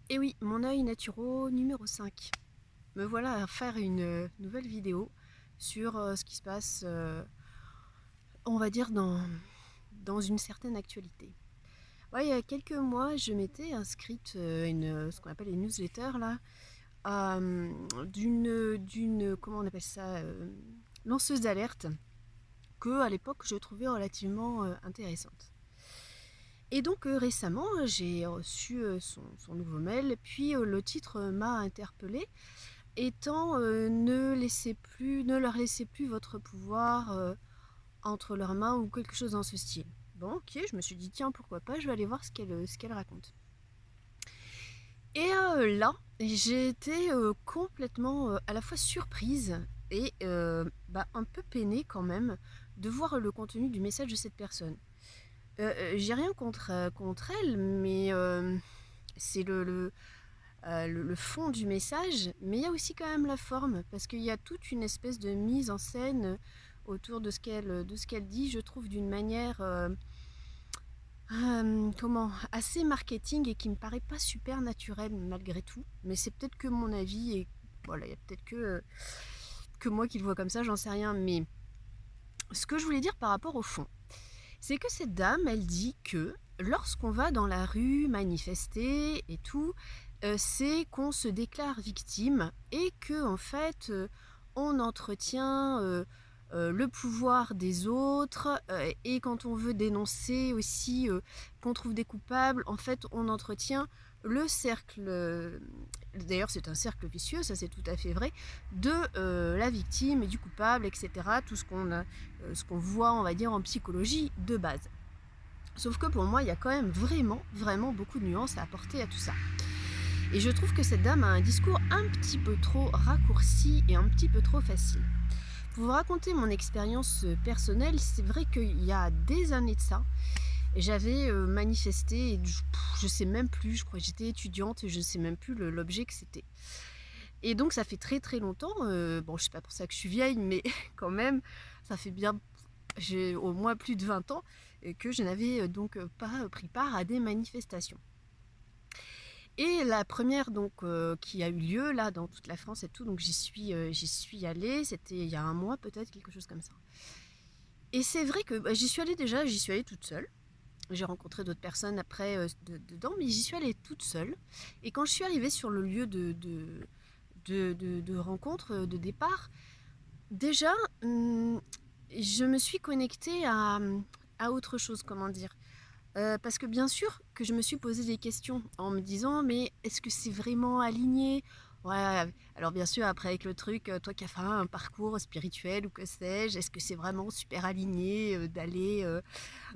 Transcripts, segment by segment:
Et oui, mon œil naturo numéro 5. Me voilà à faire une nouvelle vidéo sur ce qui se passe, on va dire, dans une certaine actualité. Ouais, il y a quelques mois, je m'étais inscrite ce qu'on appelle une newsletter là, comment on appelle ça, lanceuse d'alerte, que à l'époque je trouvais relativement intéressante. Et donc récemment, j'ai reçu son nouveau mail, puis le titre m'a interpellée étant ne leur laissez plus votre pouvoir entre leurs mains ou quelque chose dans ce style. Bon, ok, je me suis dit tiens, pourquoi pas, je vais aller voir ce qu'elle raconte. Et là, j'ai été complètement à la fois surprise et un peu peinée quand même de voir le contenu du message de cette personne. J'ai rien contre elle, mais c'est le fond du message, mais il y a aussi quand même la forme, parce qu'il y a toute une espèce de mise en scène autour de ce qu'elle dit, je trouve, d'une manière assez marketing et qui me paraît pas super naturelle malgré tout. Mais c'est peut-être que mon avis, et voilà, il y a peut-être que moi qui le vois comme ça, j'en sais rien. Mais ce que je voulais dire par rapport au fond, c'est que cette dame, elle dit que lorsqu'on va dans la rue manifester et tout, c'est qu'on se déclare victime et que en fait, on entretient le pouvoir des autres et quand on veut dénoncer aussi qu'on trouve des coupables, en fait, on entretient le cercle. D'ailleurs, c'est un cercle vicieux, ça c'est tout à fait vrai, de la victime et du coupable, etc. Tout ce qu'on voit, on va dire, en psychologie de base. Sauf que pour moi, il y a quand même vraiment, vraiment beaucoup de nuances à apporter à tout ça. Et je trouve que cette dame a un discours un petit peu trop raccourci et un petit peu trop facile. Pour vous raconter mon expérience personnelle, c'est vrai qu'il y a des années de ça, j'avais manifesté, et je sais même plus, je crois que j'étais étudiante et je sais même plus l'objet que c'était. Et donc ça fait très très longtemps, bon je sais pas pour ça que je suis vieille, mais quand même, ça fait bien, j'ai au moins plus de 20 ans que je n'avais donc pas pris part à des manifestations. Et la première donc qui a eu lieu là dans toute la France et tout, donc j'y suis allée, c'était il y a un mois peut-être, quelque chose comme ça. Et c'est vrai que j'y suis allée toute seule. J'ai rencontré d'autres personnes après dedans, mais j'y suis allée toute seule. Et quand je suis arrivée sur le lieu de rencontre, de départ, déjà, je me suis connectée à autre chose, comment dire. Parce que bien sûr que je me suis posé des questions en me disant mais est-ce que c'est vraiment aligné? Ouais, alors bien sûr après avec le truc, toi qui as fait un parcours spirituel ou que sais-je, est-ce que c'est vraiment super aligné d'aller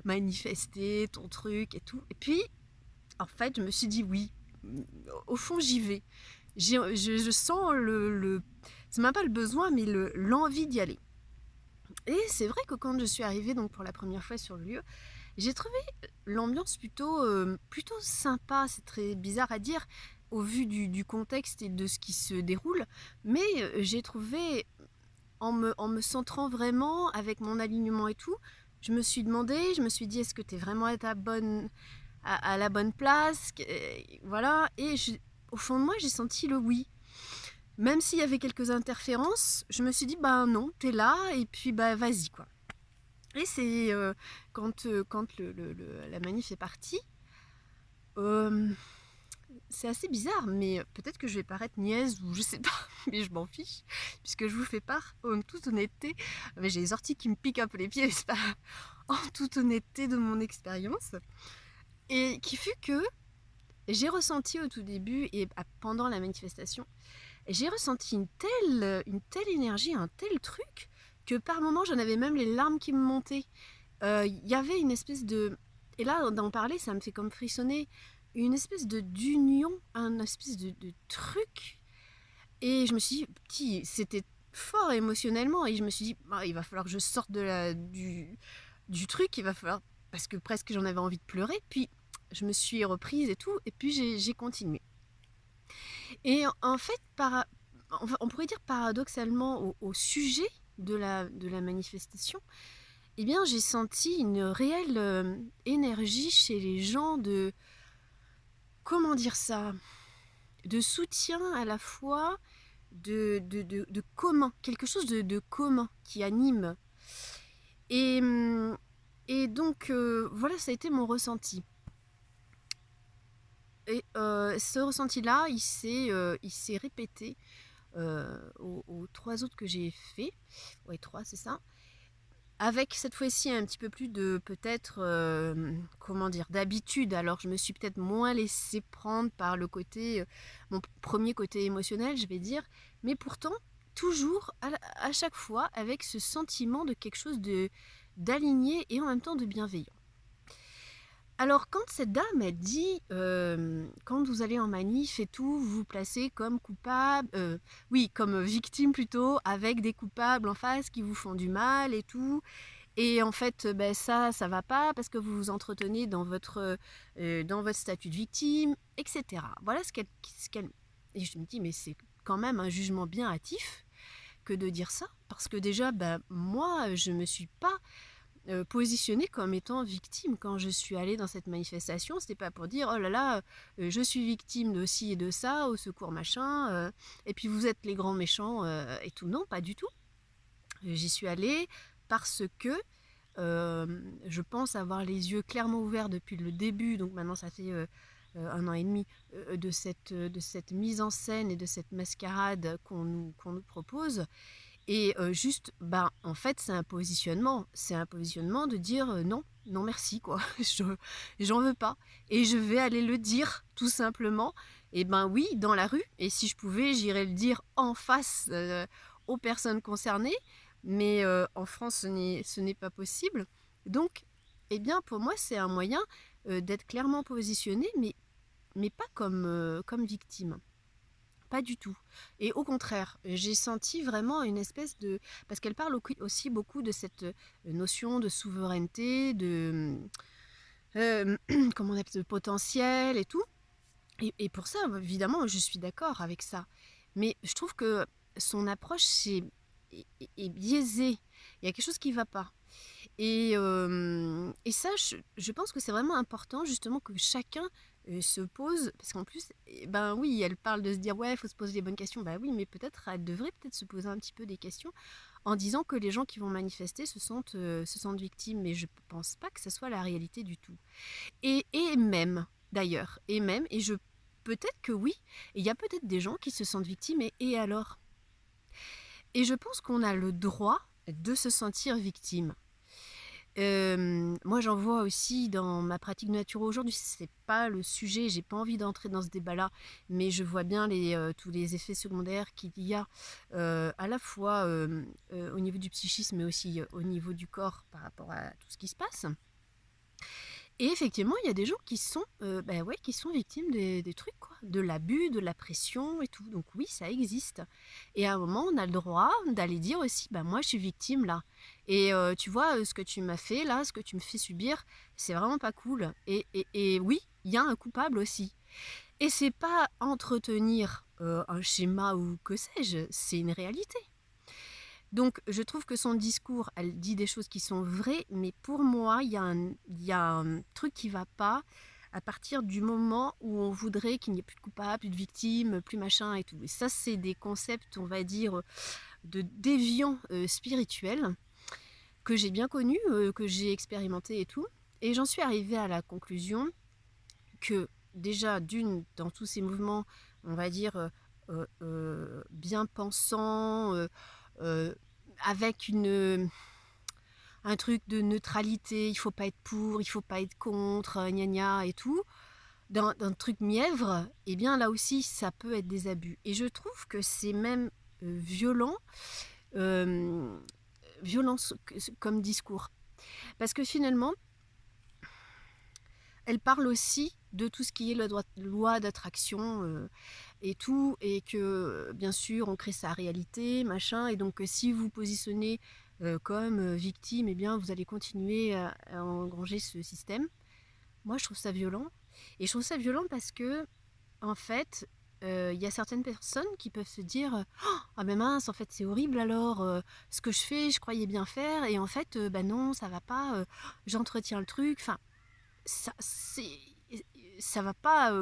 manifester ton truc et tout? Et puis en fait je me suis dit oui, au fond j'y vais. Je sens c'est même pas le besoin mais l'envie d'y aller. Et c'est vrai que quand je suis arrivée donc pour la première fois sur le lieu, j'ai trouvé l'ambiance plutôt sympa. C'est très bizarre à dire au vu du contexte et de ce qui se déroule, mais j'ai trouvé, en me centrant vraiment avec mon alignement et tout, je me suis dit, est-ce que tu es vraiment à la bonne place? Voilà, et au fond de moi, j'ai senti le oui. Même s'il y avait quelques interférences, je me suis dit, bah non, t'es là, et puis bah vas-y, quoi. Et c'est quand la manif est partie, euh, c'est assez bizarre, mais peut-être que je vais paraître niaise ou je sais pas, mais je m'en fiche, puisque je vous fais part, en toute honnêteté, mais j'ai les orties qui me piquent un peu les pieds, c'est pas, en toute honnêteté de mon expérience, et qui fut que j'ai ressenti au tout début et pendant la manifestation, j'ai ressenti une telle énergie, un tel truc, que par moments j'en avais même les larmes qui me montaient. Il y avait une espèce de... Et là, d'en parler, ça me fait comme frissonner. Une espèce d'union, un espèce de truc. Et je me suis dit, c'était fort émotionnellement. Et je me suis dit, ah, il va falloir que je sorte du truc. Il va falloir... Parce que presque j'en avais envie de pleurer. Puis je me suis reprise et tout. Et puis j'ai continué. Et en fait, on pourrait dire paradoxalement au sujet de la manifestation, eh bien, j'ai senti une réelle énergie chez les gens de... Comment dire ça? de soutien à la fois, de commun, quelque chose de commun qui anime. Et, et donc, voilà, ça a été mon ressenti. Et ce ressenti-là, il s'est répété aux 3 autres que j'ai fait. Ouais, 3, c'est ça. Avec cette fois-ci un petit peu plus de peut-être, comment dire, d'habitude. Alors je me suis peut-être moins laissée prendre par le côté, mon premier côté émotionnel, je vais dire, mais pourtant toujours à chaque fois avec ce sentiment de quelque chose d'aligné et en même temps de bienveillant. Alors quand cette dame a dit, quand vous allez en manif et tout, vous vous placez comme coupable, oui, comme victime plutôt, avec des coupables en face qui vous font du mal et tout. Et en fait, ben ça va pas parce que vous vous entretenez dans votre statut de victime, etc. Voilà ce qu'elle... Et je me dis, mais c'est quand même un jugement bien hâtif que de dire ça. Parce que déjà, ben, moi, je me suis pas positionnée comme étant victime quand je suis allée dans cette manifestation. C'était pas pour dire, oh là là, je suis victime de ci et de ça, au secours machin, et puis vous êtes les grands méchants et tout. Non, pas du tout. J'y suis allée parce que je pense avoir les yeux clairement ouverts depuis le début, donc maintenant ça fait 1 an et demi, de cette mise en scène et de cette mascarade qu'on nous propose. Et juste, ben, en fait, c'est un positionnement. C'est un positionnement de dire non, non merci, quoi. J'en veux pas. Et je vais aller le dire, tout simplement. Et ben oui, dans la rue. Et si je pouvais, j'irais le dire en face aux personnes concernées. Mais en France, ce n'est pas possible. Donc, eh bien, pour moi, c'est un moyen d'être clairement positionné, mais pas comme victime. Pas du tout. Et au contraire, j'ai senti vraiment une espèce de... Parce qu'elle parle aussi beaucoup de cette notion de souveraineté, comment on appelle, de potentiel et tout. Et pour ça, évidemment, je suis d'accord avec ça. Mais je trouve que son approche est biaisée. Il y a quelque chose qui ne va pas. Et ça, je pense que c'est vraiment important justement que chacun se pose, parce qu'en plus, ben oui, elle parle de se dire ouais, il faut se poser les bonnes questions. Ben oui, mais peut-être elle devrait peut-être se poser un petit peu des questions en disant que les gens qui vont manifester se sentent victimes, mais je pense pas que ce soit la réalité du tout. Et même, d'ailleurs, et je peut-être que oui, il y a peut-être des gens qui se sentent victimes, et alors? Et je pense qu'on a le droit de se sentir victime. Moi, j'en vois aussi dans ma pratique de naturo aujourd'hui. C'est pas le sujet, j'ai pas envie d'entrer dans ce débat-là, mais je vois bien tous les effets secondaires qu'il y a à la fois au niveau du psychisme, mais aussi au niveau du corps par rapport à tout ce qui se passe. Et effectivement, il y a des gens qui sont victimes des trucs, quoi, de l'abus, de la pression et tout. Donc oui, ça existe. Et à un moment, on a le droit d'aller dire aussi, bah moi, je suis victime là. Et tu vois, ce que tu m'as fait là, ce que tu me fais subir, c'est vraiment pas cool. Et oui, il y a un coupable aussi. Et c'est pas entretenir un schéma ou que sais-je, c'est une réalité. Donc, je trouve que son discours, elle dit des choses qui sont vraies, mais pour moi, il y a un truc qui ne va pas à partir du moment où on voudrait qu'il n'y ait plus de coupables, plus de victimes, plus machin et tout. Et ça, c'est des concepts, on va dire, de déviants spirituels que j'ai bien connus, que j'ai expérimentés et tout. Et j'en suis arrivée à la conclusion que déjà, dans tous ces mouvements, on va dire, bien pensants, euh, avec un truc de neutralité, il faut pas être pour, il faut pas être contre, gna gna et tout, d'un truc mièvre, eh bien là aussi ça peut être des abus. Et je trouve que c'est même violent, euh, violence comme discours. Parce que finalement, elle parle aussi de tout ce qui est la loi d'attraction et tout, et que bien sûr on crée sa réalité, machin, et donc si vous positionnez comme victime, eh bien vous allez continuer à engranger ce système. Moi je trouve ça violent, et je trouve ça violent parce que en fait il y a certaines personnes qui peuvent se dire ah ben mince, en fait c'est horrible alors, ce que je fais je croyais bien faire, et en fait bah non ça va pas, j'entretiens le truc, enfin ça, ça va pas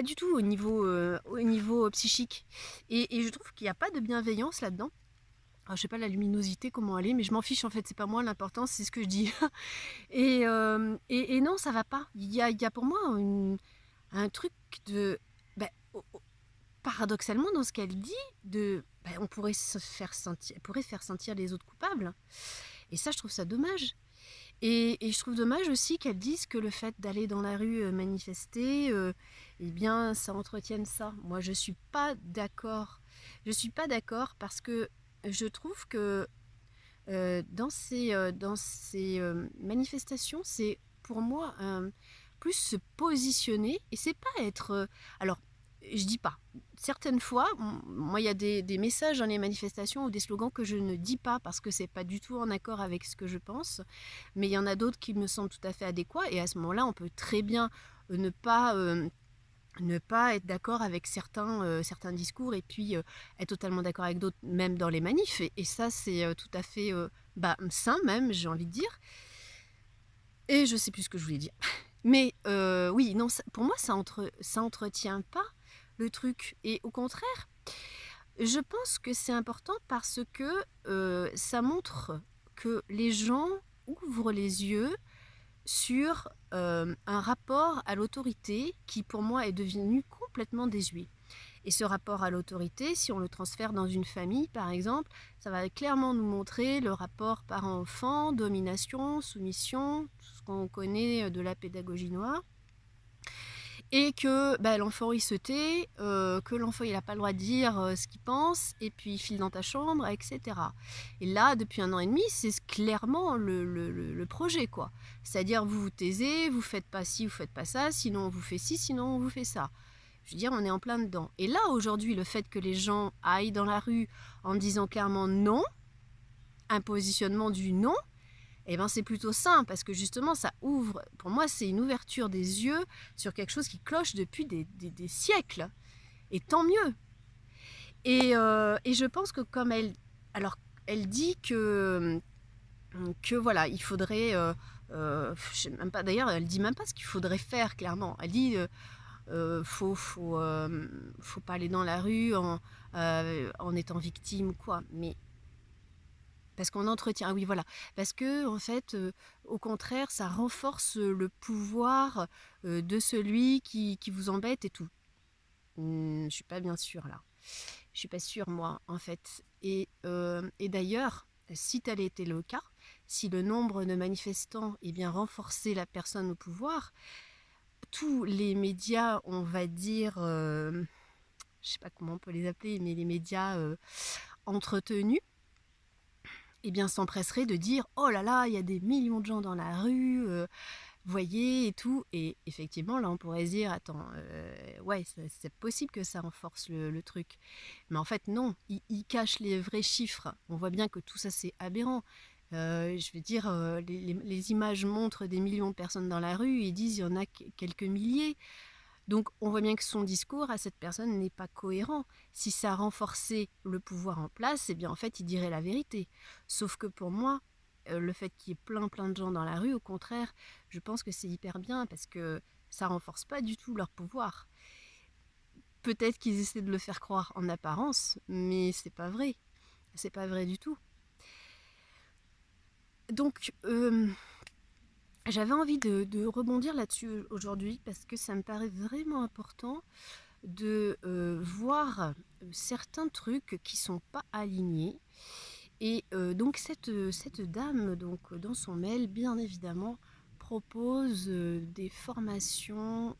du tout au niveau psychique. Et je trouve qu'il n'y a pas de bienveillance là-dedans. Alors, je sais pas la luminosité, comment elle est, mais je m'en fiche en fait, c'est pas moi l'important, c'est ce que je dis. Et non, ça va pas. Il y a pour moi un truc de... ben, paradoxalement, dans ce qu'elle dit, on pourrait elle pourrait faire sentir les autres coupables. Et ça, je trouve ça dommage. Et je trouve dommage aussi qu'elles disent que le fait d'aller dans la rue manifester, eh bien, ça entretienne ça. Moi, je suis pas d'accord. Je suis pas d'accord parce que je trouve que dans ces manifestations, c'est pour moi plus se positionner et c'est pas être. Alors, je dis pas. Certaines fois, moi, il y a des messages dans les manifestations ou des slogans que je ne dis pas parce que c'est pas du tout en accord avec ce que je pense, mais il y en a d'autres qui me semblent tout à fait adéquats et à ce moment-là, on peut très bien ne pas être d'accord avec certains discours et puis être totalement d'accord avec d'autres, même dans les manifs. Et ça, c'est tout à fait sain même, j'ai envie de dire. Et je sais plus ce que je voulais dire. Mais oui, non, pour moi, ça entretient pas le truc. Et au contraire, je pense que c'est important parce que ça montre que les gens ouvrent les yeux sur un rapport à l'autorité qui pour moi est devenu complètement désuet. Et ce rapport à l'autorité, si on le transfère dans une famille par exemple, ça va clairement nous montrer le rapport parent-enfant, domination, soumission, tout ce qu'on connaît de la pédagogie noire. Et que l'enfant il se tait, que l'enfant il n'a pas le droit de dire ce qu'il pense, et puis il file dans ta chambre, etc. Et là, depuis 1 an et demi, c'est clairement le projet, quoi. C'est-à-dire, vous vous taisez, vous faites pas ci, vous faites pas ça, sinon on vous fait ci, sinon on vous fait ça. Je veux dire, on est en plein dedans. Et là, aujourd'hui, le fait que les gens aillent dans la rue en disant clairement non, un positionnement du non, eh ben c'est plutôt sain parce que justement ça ouvre, pour moi c'est une ouverture des yeux sur quelque chose qui cloche depuis des siècles. Et tant mieux. Et je pense que comme elle dit que voilà, il faudrait, je sais même pas, d'ailleurs elle dit même pas ce qu'il faudrait faire clairement. Elle dit faut pas aller dans la rue en étant victime quoi. Mais parce qu'on entretient, ah oui voilà, parce que en fait, au contraire, ça renforce le pouvoir de celui qui vous embête et tout. Je suis pas bien sûre là. Je suis pas sûre moi en fait. Et d'ailleurs, si tel était le cas, si le nombre de manifestants bien renforçait la personne au pouvoir, tous les médias, on va dire, je sais pas comment on peut les appeler, mais les médias entretenus, s'empresserait de dire oh là là, il y a des millions de gens dans la rue, voyez et tout. Et effectivement, là, on pourrait se dire attends, ouais, c'est possible que ça renforce le truc. Mais en fait, non, il cache les vrais chiffres. On voit bien que tout ça, c'est aberrant. Je veux dire, les images montrent des millions de personnes dans la rue, ils disent il y en a quelques milliers. Donc on voit bien que son discours à cette personne n'est pas cohérent. Si ça renforçait le pouvoir en place, en fait il dirait la vérité. Sauf que pour moi, le fait qu'il y ait plein de gens dans la rue, au contraire, je pense que c'est hyper bien parce que ça renforce pas du tout leur pouvoir. Peut-être qu'ils essaient de le faire croire en apparence, mais c'est pas vrai. C'est pas vrai du tout. Donc j'avais envie de rebondir là-dessus aujourd'hui parce que ça me paraît vraiment important de voir certains trucs qui sont pas alignés. Et donc cette dame, donc, dans son mail, bien évidemment, propose des formations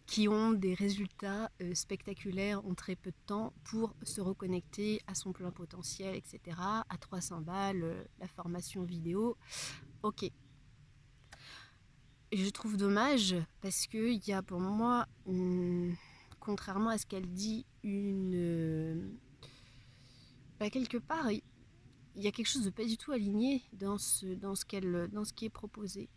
qui ont des résultats spectaculaires en très peu de temps pour se reconnecter à son plein potentiel, etc. À 300 balles, la formation vidéo. Ok. Et je trouve dommage parce qu'il y a pour moi, contrairement à ce qu'elle dit, quelque part, il y a quelque chose de pas du tout aligné dans ce qui est proposé.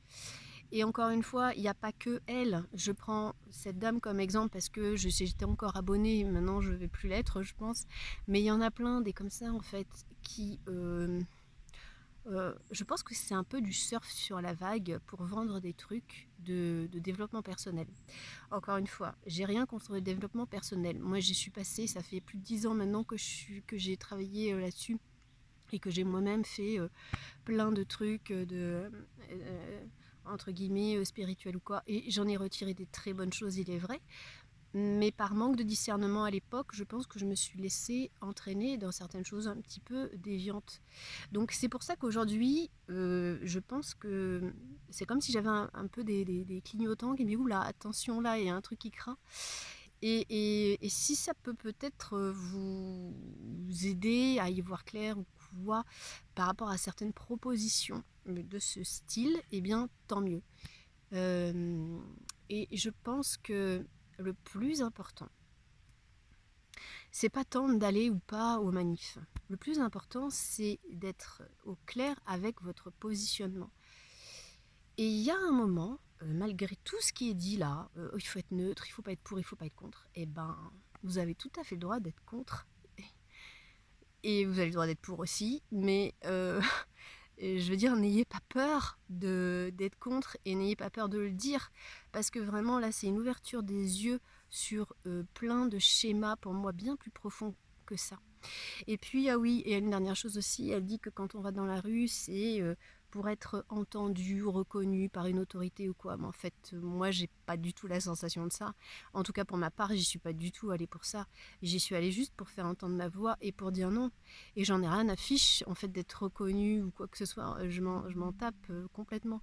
Et encore une fois, il n'y a pas que elle. Je prends cette dame comme exemple parce que j'étais encore abonnée, maintenant je ne vais plus l'être, je pense. Mais il y en a plein des comme ça, en fait, qui Je pense que c'est un peu du surf sur la vague pour vendre des trucs de développement personnel. Encore une fois, j'ai rien contre le développement personnel. Moi, j'y suis passée, ça fait plus de 10 ans maintenant que j'ai travaillé là-dessus et que j'ai moi-même fait plein de trucs entre guillemets spirituels ou quoi. Et j'en ai retiré des très bonnes choses, il est vrai. Mais par manque de discernement à l'époque, je pense que je me suis laissée entraîner dans certaines choses un petit peu déviantes. Donc c'est pour ça qu'aujourd'hui, je pense que c'est comme si j'avais un peu des clignotants qui me disent oula, attention là, il y a un truc qui craint. Et si ça peut peut-être vous aider à y voir clair ou quoi par rapport à certaines propositions de ce style, eh bien tant mieux. Euh, et je pense que le plus important, c'est pas tant d'aller ou pas aux manifs. Le plus important, c'est d'être au clair avec votre positionnement. Et il y a un moment, malgré tout ce qui est dit là, il faut être neutre, il faut pas être pour, il faut pas être contre, et ben, vous avez tout à fait le droit d'être contre. Et vous avez le droit d'être pour aussi, mais je veux dire, n'ayez pas peur d'être contre et n'ayez pas peur de le dire, parce que vraiment là, c'est une ouverture des yeux sur plein de schémas pour moi bien plus profonds que ça. Et puis, ah oui, et une dernière chose aussi, elle dit que quand on va dans la rue, c'est pour être entendu, reconnu par une autorité ou quoi. Mais en fait, moi, j'ai pas du tout la sensation de ça. En tout cas, pour ma part, j'y suis pas du tout allée pour ça. J'y suis allée juste pour faire entendre ma voix et pour dire non. Et j'en ai rien à fiche, en fait, d'être reconnue ou quoi que ce soit. Je m'en tape complètement.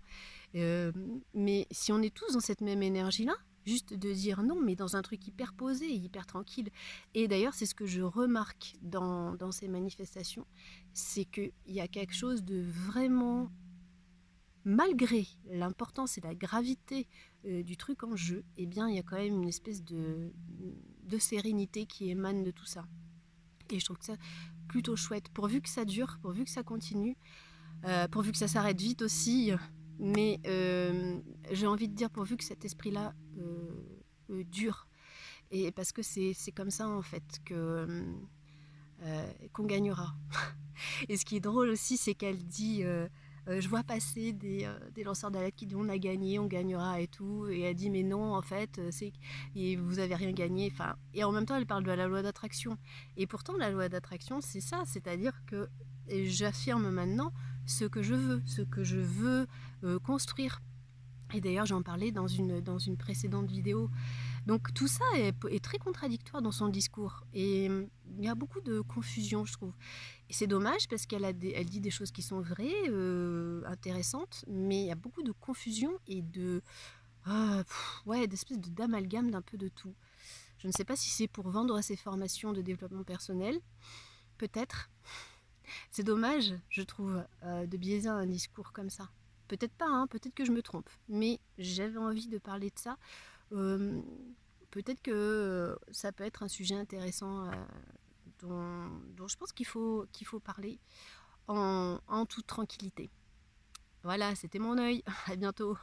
Euh, mais si on est tous dans cette même énergie-là, juste de dire non, mais dans un truc hyper posé, hyper tranquille. Et d'ailleurs, c'est ce que je remarque dans ces manifestations, c'est qu'il y a quelque chose de vraiment, malgré l'importance et la gravité du truc en jeu, eh bien, il y a quand même une espèce de sérénité qui émane de tout ça. Et je trouve que ça plutôt chouette, pourvu que ça dure, pourvu que ça continue, pourvu que ça s'arrête vite aussi. Mais j'ai envie de dire pourvu que cet esprit-là dure. Et parce que c'est comme ça en fait qu'on gagnera. Et ce qui est drôle aussi, c'est qu'elle dit je vois passer des lanceurs d'alerte qui disent on a gagné, on gagnera et tout. Et elle dit mais non, en fait, et vous avez rien gagné. Enfin, et en même temps, elle parle de la loi d'attraction. Et pourtant, la loi d'attraction, c'est ça, c'est-à-dire que j'affirme maintenant ce que je veux construire. Et d'ailleurs, j'en parlais dans une précédente vidéo. Donc tout ça est très contradictoire dans son discours. Et il y a beaucoup de confusion, je trouve. Et c'est dommage parce elle dit des choses qui sont vraies, intéressantes, mais il y a beaucoup de confusion et ouais, d'espèces d'amalgame d'un peu de tout. Je ne sais pas si c'est pour vendre ses formations de développement personnel, peut-être. C'est dommage, je trouve, de biaiser un discours comme ça. Peut-être pas, hein, peut-être que je me trompe, mais j'avais envie de parler de ça. Euh, Peut-être que ça peut être un sujet intéressant dont je pense qu'il faut parler en toute tranquillité. Voilà, c'était mon œil. À bientôt.